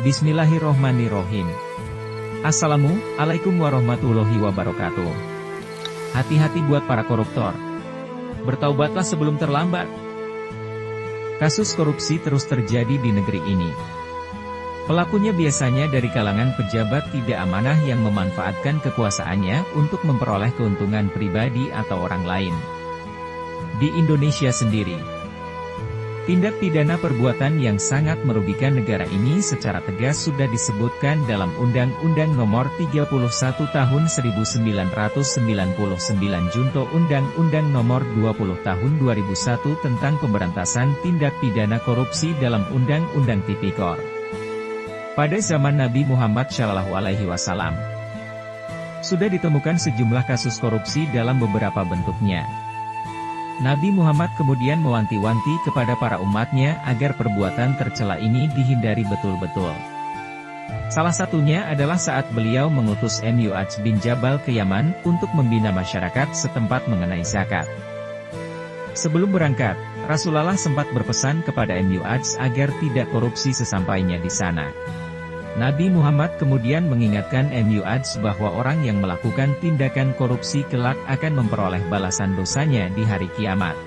Bismillahirrohmanirrohim. Assalamualaikum warahmatullahi wabarakatuh. Hati-hati buat para koruptor. Bertaubatlah sebelum terlambat. Kasus korupsi terus terjadi di negeri ini. Pelakunya biasanya dari kalangan pejabat tidak amanah yang memanfaatkan kekuasaannya untuk memperoleh keuntungan pribadi atau orang lain. Di Indonesia sendiri, tindak pidana perbuatan yang sangat merugikan negara ini secara tegas sudah disebutkan dalam Undang-Undang Nomor 31 Tahun 1999 Junto Undang-Undang Nomor 20 Tahun 2001 tentang Pemberantasan Tindak Pidana Korupsi dalam Undang-Undang Tipikor. Pada zaman Nabi Muhammad SAW, sudah ditemukan sejumlah kasus korupsi dalam beberapa bentuknya. Nabi Muhammad kemudian mewanti-wanti kepada para umatnya agar perbuatan tercela ini dihindari betul-betul. Salah satunya adalah saat beliau mengutus Mu'adz bin Jabal ke Yaman untuk membina masyarakat setempat mengenai zakat. Sebelum berangkat, Rasulullah sempat berpesan kepada Mu'adz agar tidak korupsi sesampainya di sana. Nabi Muhammad kemudian mengingatkan Mu'adz bahwa orang yang melakukan tindakan korupsi kelak akan memperoleh balasan dosanya di hari kiamat.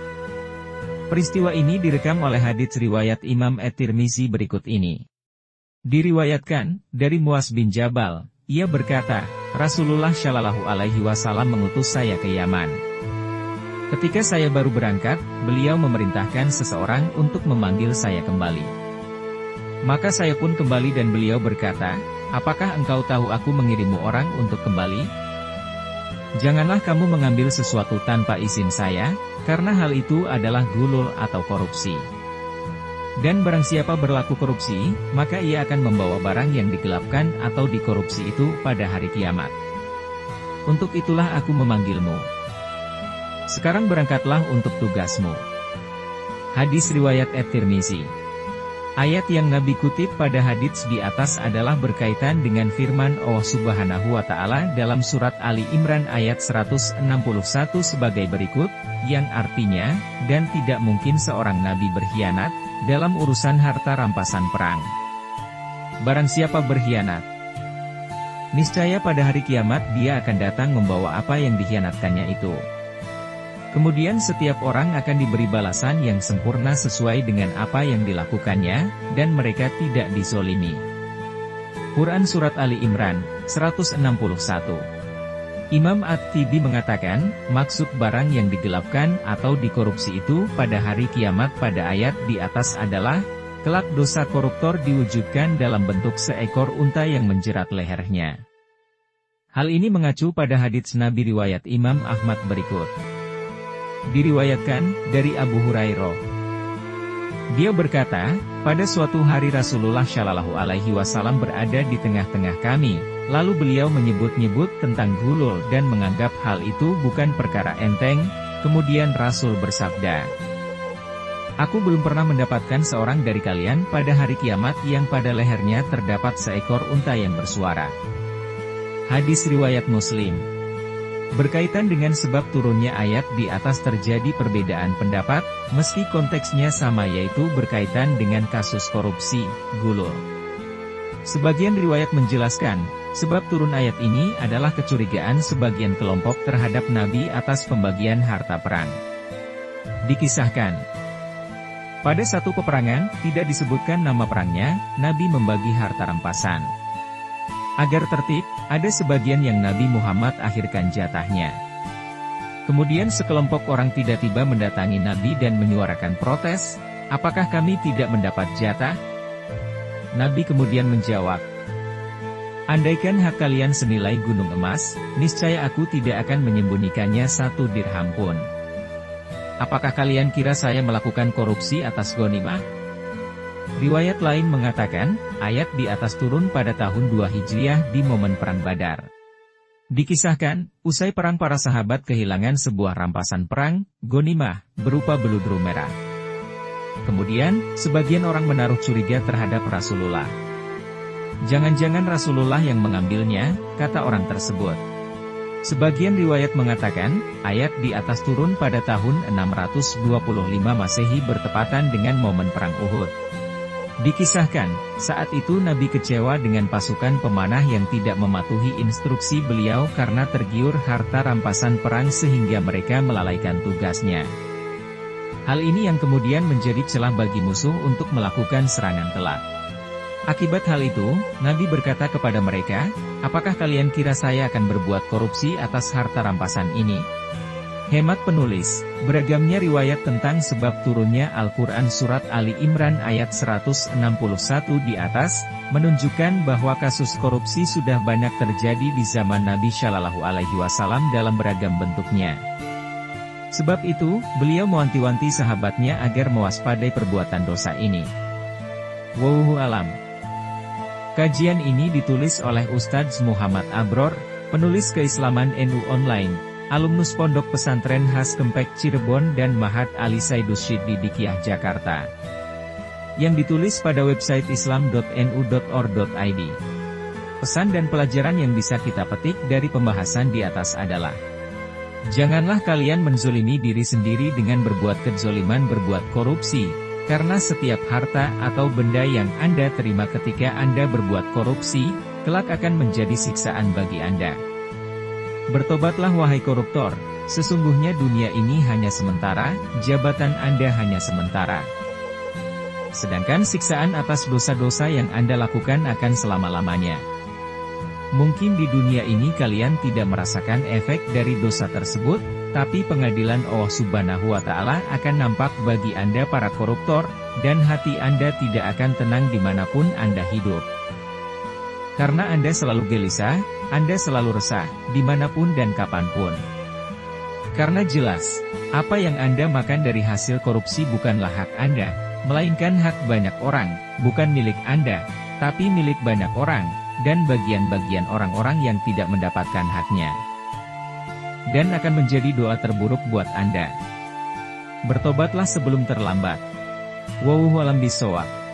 Peristiwa ini direkam oleh hadits riwayat Imam At-Tirmizi berikut ini. Diriwayatkan dari Mu'adz bin Jabal, ia berkata, Rasulullah Shallallahu Alaihi Wasallam mengutus saya ke Yaman. Ketika saya baru berangkat, beliau memerintahkan seseorang untuk memanggil saya kembali. Maka saya pun kembali dan beliau berkata, apakah engkau tahu aku mengirimmu orang untuk kembali? Janganlah kamu mengambil sesuatu tanpa izin saya, karena hal itu adalah gulul atau korupsi. Dan barang siapa berlaku korupsi, maka ia akan membawa barang yang digelapkan atau dikorupsi itu pada hari kiamat. Untuk itulah aku memanggilmu. Sekarang berangkatlah untuk tugasmu. Hadis riwayat At-Tirmizi. Ayat yang Nabi kutip pada hadits di atas adalah berkaitan dengan firman Allah Subhanahu wa Ta'ala dalam surat Ali Imran ayat 161 sebagai berikut, yang artinya, dan tidak mungkin seorang nabi berkhianat dalam urusan harta rampasan perang. Barang siapa berkhianat, niscaya pada hari kiamat dia akan datang membawa apa yang dikhianatkannya itu. Kemudian setiap orang akan diberi balasan yang sempurna sesuai dengan apa yang dilakukannya, dan mereka tidak dizolimi. Quran Surat Ali Imran, 161. Imam At-Tibi mengatakan, maksud barang yang digelapkan atau dikorupsi itu pada hari kiamat pada ayat di atas adalah, kelak dosa koruptor diwujudkan dalam bentuk seekor unta yang menjerat lehernya. Hal ini mengacu pada hadits Nabi riwayat Imam Ahmad berikut. Diriwayatkan dari Abu Hurairah. Dia berkata, pada suatu hari Rasulullah Shallallahu Alaihi Wasallam berada di tengah-tengah kami, lalu beliau menyebut-nyebut tentang gulul dan menganggap hal itu bukan perkara enteng. Kemudian Rasul bersabda, aku belum pernah mendapatkan seorang dari kalian pada hari kiamat yang pada lehernya terdapat seekor unta yang bersuara. Hadis riwayat Muslim. Berkaitan dengan sebab turunnya ayat di atas terjadi perbedaan pendapat, meski konteksnya sama yaitu berkaitan dengan kasus korupsi, gulul. Sebagian riwayat menjelaskan, sebab turun ayat ini adalah kecurigaan sebagian kelompok terhadap Nabi atas pembagian harta perang. Dikisahkan, pada satu peperangan, tidak disebutkan nama perangnya, Nabi membagi harta rampasan. Agar tertib, ada sebagian yang Nabi Muhammad akhirkan jatahnya. Kemudian sekelompok orang tiba-tiba mendatangi Nabi dan menyuarakan protes, apakah kami tidak mendapat jatah? Nabi kemudian menjawab, andaikan hak kalian senilai gunung emas, niscaya aku tidak akan menyembunyikannya 1 dirham pun. Apakah kalian kira saya melakukan korupsi atas ghanimah? Riwayat lain mengatakan, ayat di atas turun pada tahun 2 Hijriah di momen Perang Badar. Dikisahkan, usai perang para sahabat kehilangan sebuah rampasan perang, ghanimah, berupa beludru merah. Kemudian, sebagian orang menaruh curiga terhadap Rasulullah. Jangan-jangan Rasulullah yang mengambilnya, kata orang tersebut. Sebagian riwayat mengatakan, ayat di atas turun pada tahun 625 Masehi bertepatan dengan momen Perang Uhud. Dikisahkan, saat itu Nabi kecewa dengan pasukan pemanah yang tidak mematuhi instruksi beliau karena tergiur harta rampasan perang sehingga mereka melalaikan tugasnya. Hal ini yang kemudian menjadi celah bagi musuh untuk melakukan serangan telat. Akibat hal itu, Nabi berkata kepada mereka, "Apakah kalian kira saya akan berbuat korupsi atas harta rampasan ini?" Hemat penulis, beragamnya riwayat tentang sebab turunnya Al-Quran Surat Ali Imran ayat 161 di atas, menunjukkan bahwa kasus korupsi sudah banyak terjadi di zaman Nabi Shallallahu Alaihi Wasallam dalam beragam bentuknya. Sebab itu, beliau mewanti-wanti sahabatnya agar mewaspadai perbuatan dosa ini. Wallahu alam. Kajian ini ditulis oleh Ustadz Muhammad Abror, penulis Keislaman NU Online, alumnus Pondok Pesantren Khas Kempek Cirebon dan Mahat Ali Saidus Syiddi di Kiah Jakarta. Yang ditulis pada website islam.nu.or.id. Pesan dan pelajaran yang bisa kita petik dari pembahasan di atas adalah: janganlah kalian menzolimi diri sendiri dengan berbuat kezoliman, berbuat korupsi, karena setiap harta atau benda yang Anda terima ketika Anda berbuat korupsi, kelak akan menjadi siksaan bagi Anda. Bertobatlah wahai koruptor, sesungguhnya dunia ini hanya sementara, jabatan Anda hanya sementara. Sedangkan siksaan atas dosa-dosa yang Anda lakukan akan selama-lamanya. Mungkin di dunia ini kalian tidak merasakan efek dari dosa tersebut, tapi pengadilan Allah Subhanahu wa Ta'ala akan nampak bagi Anda para koruptor, dan hati Anda tidak akan tenang dimanapun Anda hidup. Karena Anda selalu gelisah, Anda selalu resah, dimanapun dan kapanpun. Karena jelas, apa yang Anda makan dari hasil korupsi bukanlah hak Anda, melainkan hak banyak orang, bukan milik Anda, tapi milik banyak orang, dan bagian-bagian orang-orang yang tidak mendapatkan haknya. Dan akan menjadi doa terburuk buat Anda. Bertobatlah sebelum terlambat. Wallahu a'lam bishawab.